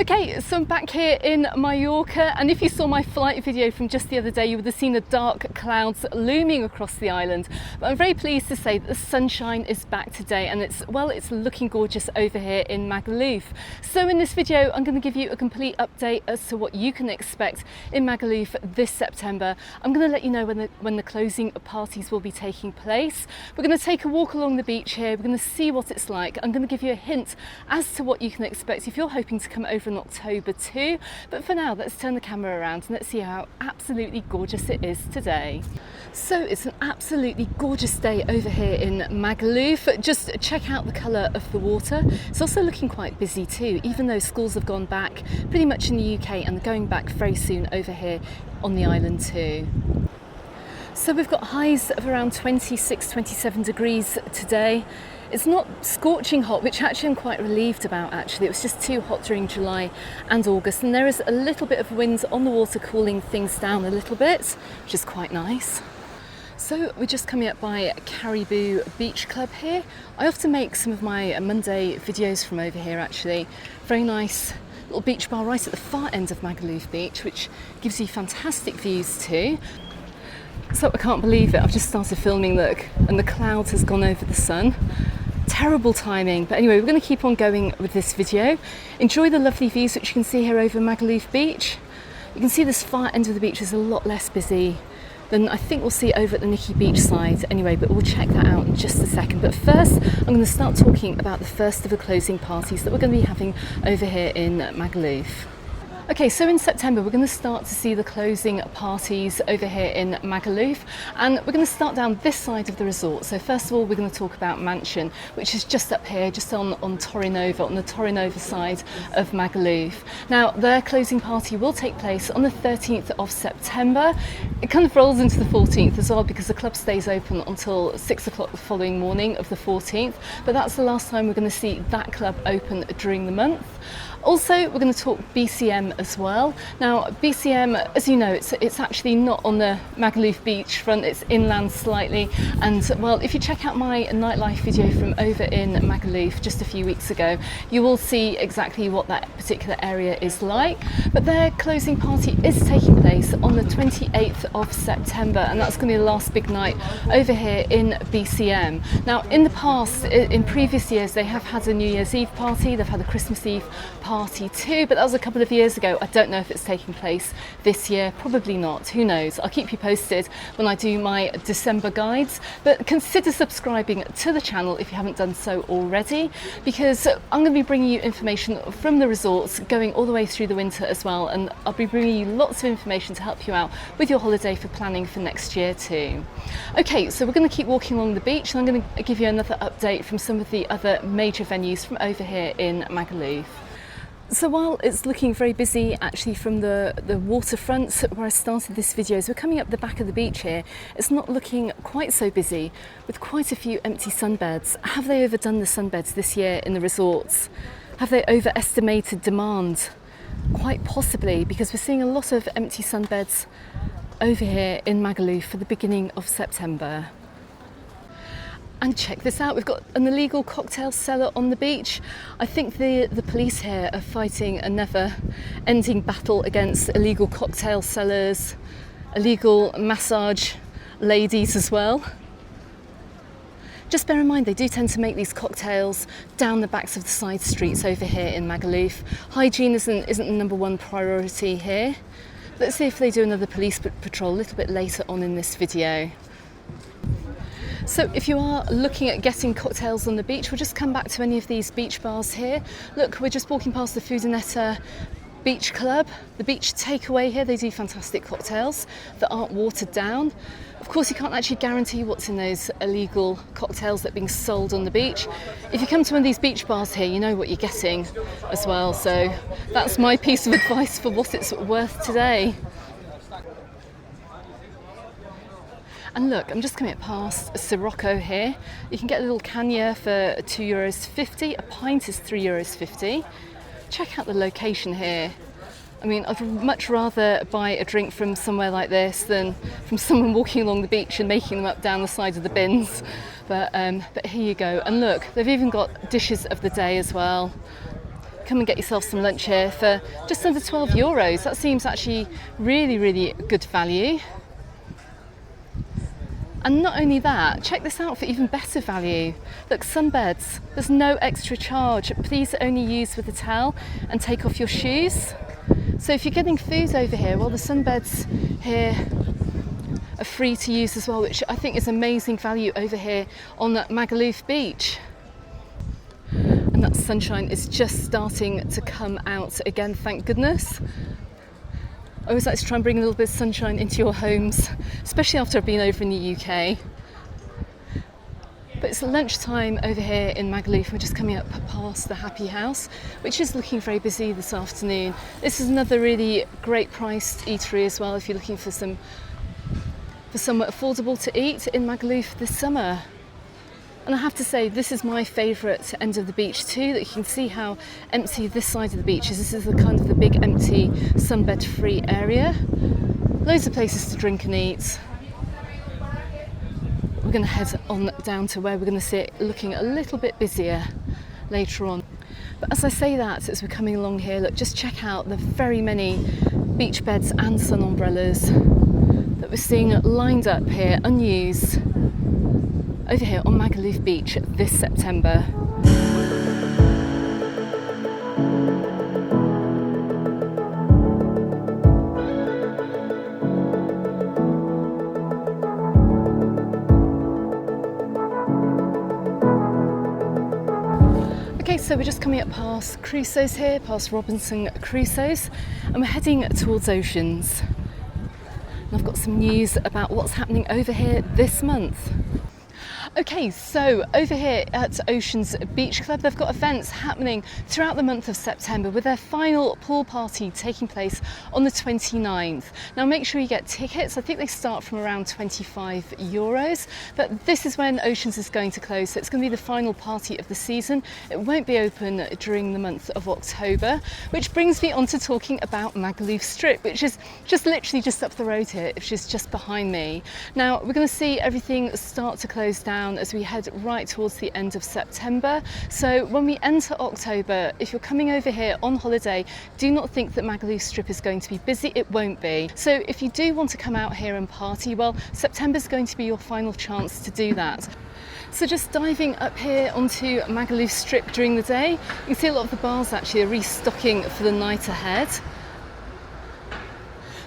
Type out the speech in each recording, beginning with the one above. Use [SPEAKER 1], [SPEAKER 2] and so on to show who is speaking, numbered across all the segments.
[SPEAKER 1] Okay, so I'm back here in Mallorca, and if you saw my flight video from just the other day, you would have seen the dark clouds looming across the island. But I'm very pleased to say that the sunshine is back today, and it's looking gorgeous over here in Magaulf. So in this video, I'm going to give you a complete update as to what you can expect in Magaulf this September. I'm going to let you know when the closing parties will be taking place. We're going to take a walk along the beach here. We're going to see what it's like. I'm going to give you a hint as to what you can expect if you're hoping to come over in October too. But for now, let's turn the camera around and let's see how absolutely gorgeous it is today. So it's an absolutely gorgeous day over here in Magaulf. Just check out the colour of the water. It's also looking quite busy too, even though schools have gone back pretty much in the UK and they're going back very soon over here on the island too. So we've got highs of around 26, 27 degrees today. It's not scorching hot, which actually I'm quite relieved about actually. It was just too hot during July and August, and there is a little bit of wind on the water cooling things down a little bit, which is quite nice. So we're just coming up by Caribou Beach Club here. I often make some of my Monday videos from over here actually. Very nice little beach bar right at the far end of Magaluf Beach, which gives you fantastic views too. So I can't believe it, I've just started filming, look, and the cloud has gone over the sun. Terrible timing, but anyway, we're going to keep on going with this video. Enjoy the lovely views which you can see here over Magaluf Beach. You can see this far end of the beach is a lot less busy than I think we'll see over at the Nikki Beach side anyway, but we'll check that out in just a second. But first, I'm going to start talking about the first of the closing parties that we're going to be having over here in Magaulf. Okay, so in September we're going to start to see the closing parties over here in Magaulf, and we're going to start down this side of the resort. So first of all, we're going to talk about Mansion, which is just up here, just on Torrenova, on the Torrenova side of Magaulf. Now, their closing party will take place on the 13th of September. It kind of rolls into the 14th as well because the club stays open until 6 o'clock the following morning of the 14th, but that's the last time we're going to see that club open during the month. Also, we're going to talk BCM as well. Now, BCM, as you know, it's actually not on the Magaluf beach front, it's inland slightly. And well, if you check out my nightlife video from over in Magaulf just a few weeks ago, you will see exactly what that particular area is like. But their closing party is taking place on the 28th of September, and that's going to be the last big night over here in BCM. Now, in the past, in previous years, they have had a New Year's Eve party, they've had a Christmas Eve party too, but that was a couple of years ago. I don't know if it's taking place this year, probably not, who knows. I'll keep you posted when I do my December guides, but consider subscribing to the channel if you haven't done so already, because I'm going to be bringing you information from the resorts going all the way through the winter as well, and I'll be bringing you lots of information to help you out with your holiday for planning for next year too. Okay, so we're going to keep walking along the beach, and I'm going to give you another update from some of the other major venues from over here in Magaulf. So while it's looking very busy actually from the waterfront where I started this video, as we're coming up the back of the beach here, it's not looking quite so busy with quite a few empty sunbeds. Have they overdone the sunbeds this year in the resorts? Have they overestimated demand? Quite possibly, because we're seeing a lot of empty sunbeds over here in Magaulf for the beginning of September. And check this out, we've got an illegal cocktail cellar on the beach. I think the police here are fighting a never-ending battle against illegal cocktail cellars, illegal massage ladies as well. Just bear in mind, they do tend to make these cocktails down the backs of the side streets over here in Magaulf. Hygiene isn't the number one priority here. Let's see if they do another police patrol a little bit later on in this video. So if you are looking at getting cocktails on the beach, we'll just come back to any of these beach bars here. Look, we're just walking past the Foodinetta Beach Club, the beach takeaway here. They do fantastic cocktails that aren't watered down. Of course, you can't actually guarantee what's in those illegal cocktails that are being sold on the beach. If you come to one of these beach bars here, you know what you're getting as well. So that's my piece of advice for what it's worth today. And look, I'm just coming past Sirocco here. You can get a little canya for €2.50, a pint is €3.50. Check out the location here. I mean, I'd much rather buy a drink from somewhere like this than from someone walking along the beach and making them up down the side of the bins. But here you go. And look, they've even got dishes of the day as well. come and get yourself some lunch here for just under €12. That seems actually really, really good value. And not only that, check this out for even better value. Look, sunbeds, there's no extra charge. Please only use with a towel and take off your shoes. So if you're getting food over here, well, the sunbeds here are free to use as well, which I think is amazing value over here on Magaluf beach. And that sunshine is just starting to come out again, thank goodness. I always like to try and bring a little bit of sunshine into your homes, especially after I've been over in the UK. But it's lunchtime over here in Magaluf. We're just coming up past the Happy House, which is looking very busy this afternoon. This is another really great priced eatery as well if you're looking for somewhere affordable to eat in Magaluf this summer. And I have to say, this is my favourite end of the beach too, that you can see how empty this side of the beach is. This is the kind of the big empty sunbed free area. Loads of places to drink and eat. We're going to head on down to where we're going to see it looking a little bit busier later on. But as I say that, as we're coming along here, look, just check out the very many beach beds and sun umbrellas that we're seeing lined up here, unused, over here on Magaluf Beach this September. Okay, so we're just coming up past Crusoe's here, past Robinson Crusoe's, and we're heading towards Oceans. And I've got some news about what's happening over here this month. Okay, so over here at Oceans Beach Club, they've got events happening throughout the month of September with their final pool party taking place on the 29th. Now make sure you get tickets. I think they start from around €25, but this is when Oceans is going to close. So it's going to be the final party of the season. It won't be open during the month of October, which brings me on to talking about Magaluf Strip, which is just literally just up the road here, which is just behind me. Now we're going to see everything start to close down as we head right towards the end of September. So when we enter October, if you're coming over here on holiday, do not think that Magaluf Strip is going to be busy. It won't be. So if you do want to come out here and party, well, September's going to be your final chance to do that. So just diving up here onto Magaluf Strip during the day, you can see a lot of the bars actually are restocking for the night ahead.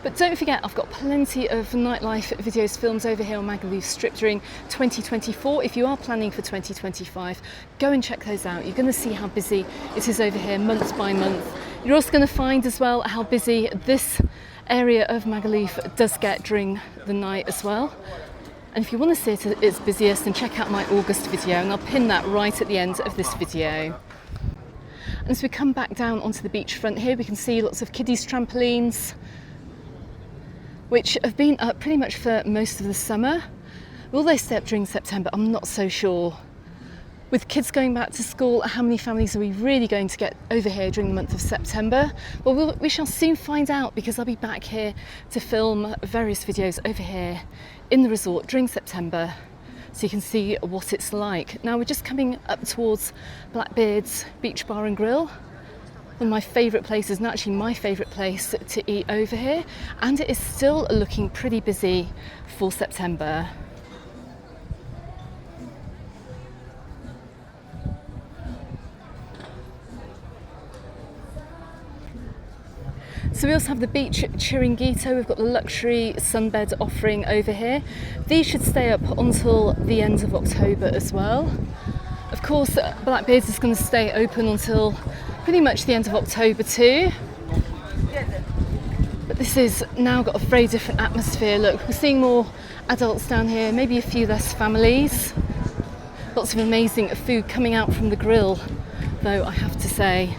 [SPEAKER 1] But don't forget, I've got plenty of nightlife videos filmed over here on Magaluf Strip during 2024. If you are planning for 2025, go and check those out. You're going to see how busy it is over here month by month. You're also going to find as well how busy this area of Magaluf does get during the night as well. And if you want to see it at its busiest, then check out my August video, and I'll pin that right at the end of this video. And as we come back down onto the beachfront here, we can see lots of kiddies trampolines, which have been up pretty much for most of the summer. Will they stay up during September? I'm not so sure. With kids going back to school, how many families are we really going to get over here during the month of September? Well, we shall soon find out, because I'll be back here to film various videos over here in the resort during September, so you can see what it's like. Now we're just coming up towards Blackbeard's Beach Bar and Grill, one of my favourite places, and actually my favourite place to eat over here, and it is still looking pretty busy for September. So we also have the beach Chiringuito. We've got the luxury sunbed offering over here. These should stay up until the end of October as well. Of course, Blackbeard's is going to stay open until pretty much the end of October too. But this has now got a very different atmosphere. Look, we're seeing more adults down here, maybe a few less families. Lots of amazing food coming out from the grill, though, I have to say.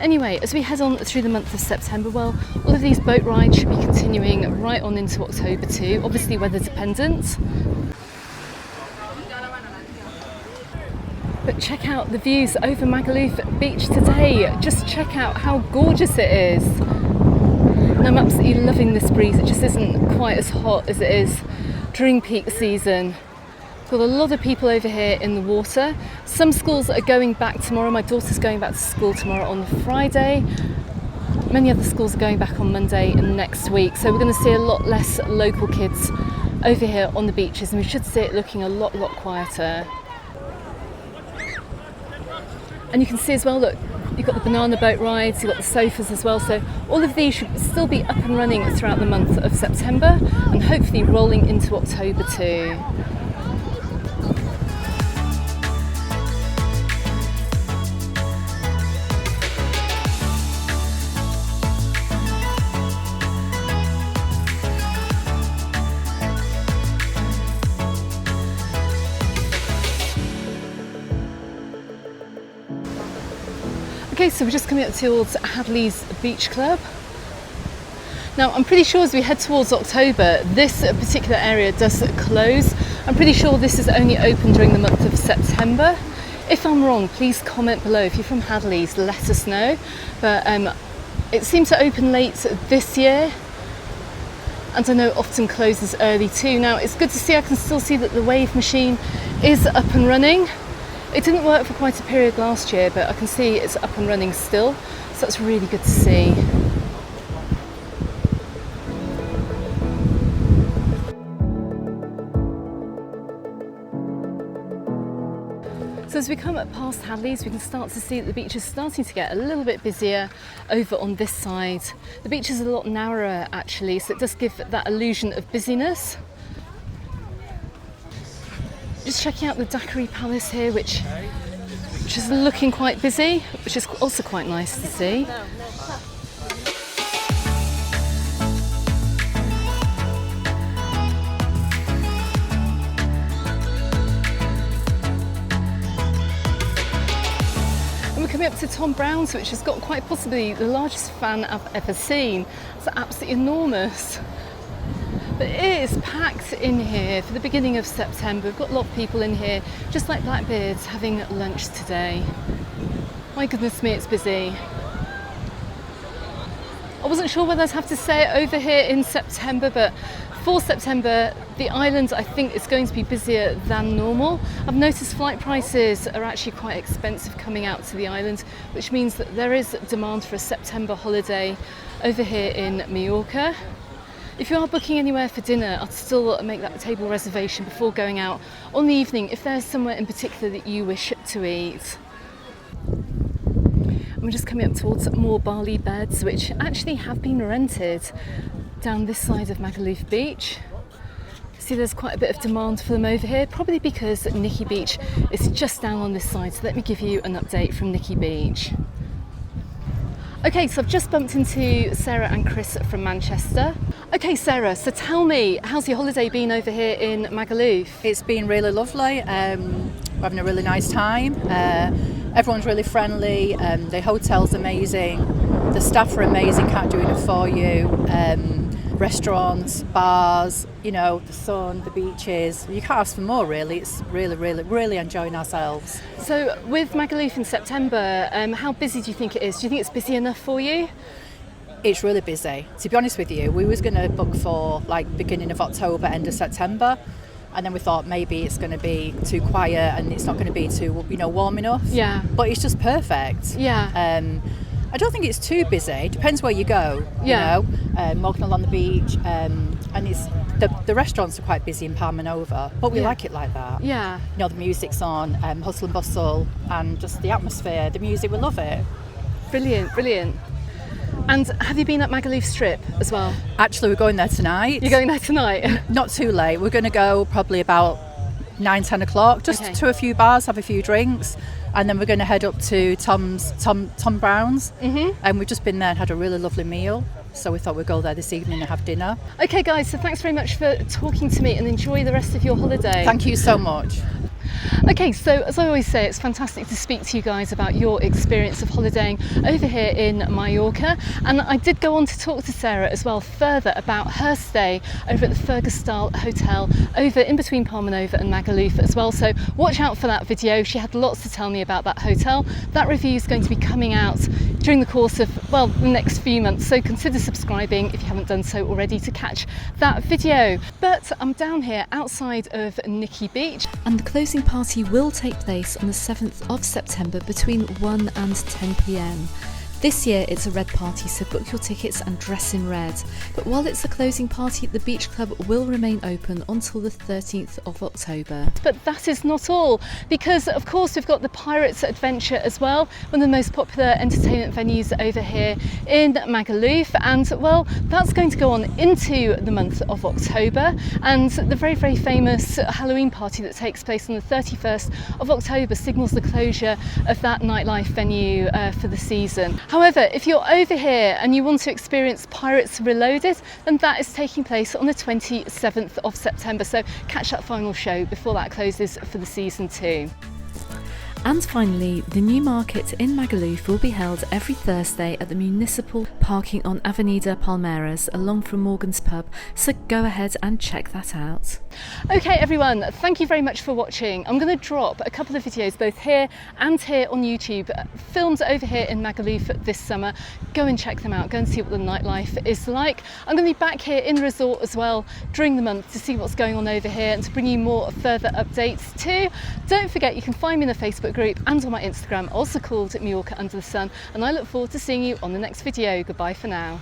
[SPEAKER 1] Anyway, as we head on through the month of September, well, all of these boat rides should be continuing right on into October too, obviously weather dependent. But check out the views over Magaluf beach today. Just check out how gorgeous it is. And I'm absolutely loving this breeze. It just isn't quite as hot as it is during peak season. Got a lot of people over here in the water. Some schools are going back tomorrow. My daughter's going back to school tomorrow on Friday. Many other schools are going back on Monday and next week. So we're going to see a lot less local kids over here on the beaches, and we should see it looking a lot quieter. And you can see as well, look, you've got the banana boat rides, you've got the sofas as well. So all of these should still be up and running throughout the month of September and hopefully rolling into October too. Okay, so we're just coming up towards Hadley's Beach Club. Now, I'm pretty sure as we head towards October, this particular area does close. I'm pretty sure this is only open during the month of September. If I'm wrong, please comment below. If you're from Hadley's, let us know. But it seems to open late this year, and I know often closes early too. Now, it's good to see, I can still see that the wave machine is up and running. It didn't work for quite a period last year, but I can see it's up and running still, so that's really good to see. So as we come up past Hadley's, we can start to see that the beach is starting to get a little bit busier over on this side. The beach is a lot narrower actually, so it does give that illusion of busyness. Just checking out the Daiquiri Palace here, which is looking quite busy, which is also quite nice to see. And we're coming up to Tom Brown's, which has got quite possibly the largest fan I've ever seen. It's absolutely enormous. But it is packed in here for the beginning of September. We've got a lot of people in here, just like blackbeards, having lunch today. My goodness me, it's busy. I wasn't sure whether I'd have to say it over here in September, but for September, the island I think is going to be busier than normal. I've noticed flight prices are actually quite expensive coming out to the island, which means that there is demand for a September holiday over here in Mallorca. If you are booking anywhere for dinner, I'd still make that table reservation before going out on the evening if there's somewhere in particular that you wish to eat. And we're just coming up towards more barley beds, which actually have been rented down this side of Magaluf Beach. See, there's quite a bit of demand for them over here, probably because Nicky Beach is just down on this side. So let me give you an update from Nicky Beach. Okay, so I've just bumped into Sarah and Chris from Manchester. Okay, Sarah, so tell me, how's your holiday been over here in Magaluf?
[SPEAKER 2] It's been really lovely. We're having a really nice time. Everyone's really friendly. The hotel's amazing. The staff are amazing, can't do enough for you. Restaurants, bars, you know, the sun, the beaches. You can't ask for more, really. It's really enjoying ourselves.
[SPEAKER 1] So with Magaluf in September, how busy do you think it is? Do you think it's busy enough for you?
[SPEAKER 2] It's really busy. To be honest with you, we was going to book for like beginning of October, end of September, and then we thought maybe it's going to be too quiet and it's not going to be too, you know, warm enough.
[SPEAKER 1] Yeah.
[SPEAKER 2] But it's just perfect.
[SPEAKER 1] Yeah.
[SPEAKER 2] I don't think it's too busy. Depends where you go.
[SPEAKER 1] Yeah.
[SPEAKER 2] You know, walking along the beach, and it's the restaurants are quite busy in Palma Nova, but we like it like that.
[SPEAKER 1] Yeah.
[SPEAKER 2] You know, the music's on, hustle and bustle, and just the atmosphere, the music. We love it.
[SPEAKER 1] Brilliant, brilliant. And have you been at Magaluf Strip as well?
[SPEAKER 2] Actually, we're going there tonight.
[SPEAKER 1] You're going there tonight?
[SPEAKER 2] Not too late. We're going to go probably about 9-10 o'clock, just to a few bars, have a few drinks, and then we're going to head up to Tom Brown's. And we've just been there and had a really lovely meal, so we thought we'd go there this evening and have dinner. Okay
[SPEAKER 1] guys, so thanks very much for talking to me, and enjoy the rest of your holiday.
[SPEAKER 2] Thank you so much.
[SPEAKER 1] Okay, so as I always say, it's fantastic to speak to you guys about your experience of holidaying over here in Mallorca, and I did go on to talk to Sarah as well further about her stay over at the Fergustal Hotel over in between Palma Nova and Magaluf as well, so watch out for that video. She had lots to tell me about that hotel. That review is going to be coming out during the course of, well, the next few months, so consider subscribing if you haven't done so already to catch that video. But I'm down here outside of Nikki Beach, and the closing party will take place on the 7th of September between 1 and 10 p.m. This year it's a red party, so book your tickets and dress in red. But while it's a closing party, the beach club will remain open until the 13th of October. But that is not all, because of course we've got the Pirates Adventure as well, one of the most popular entertainment venues over here in Magaluf, and well, that's going to go on into the month of October, and the very, very famous Halloween party that takes place on the 31st of October signals the closure of that nightlife venue for the season. However, if you're over here and you want to experience Pirates Reloaded, then that is taking place on the 27th of September. So catch that final show before that closes for the season too. And finally, the new market in Magaluf will be held every Thursday at the municipal parking on Avenida Palmeiras along from Morgan's Pub, so go ahead and check that out. Okay everyone, thank you very much for watching. I'm going to drop a couple of videos both here and here on YouTube, filmed over here in Magaluf this summer. Go and check them out, go and see what the nightlife is like. I'm going to be back here in the resort as well during the month to see what's going on over here and to bring you more further updates too. Don't forget you can find me in the Facebook group and on my Instagram, also called Mallorca Under the Sun, and I look forward to seeing you on the next video. Goodbye for now.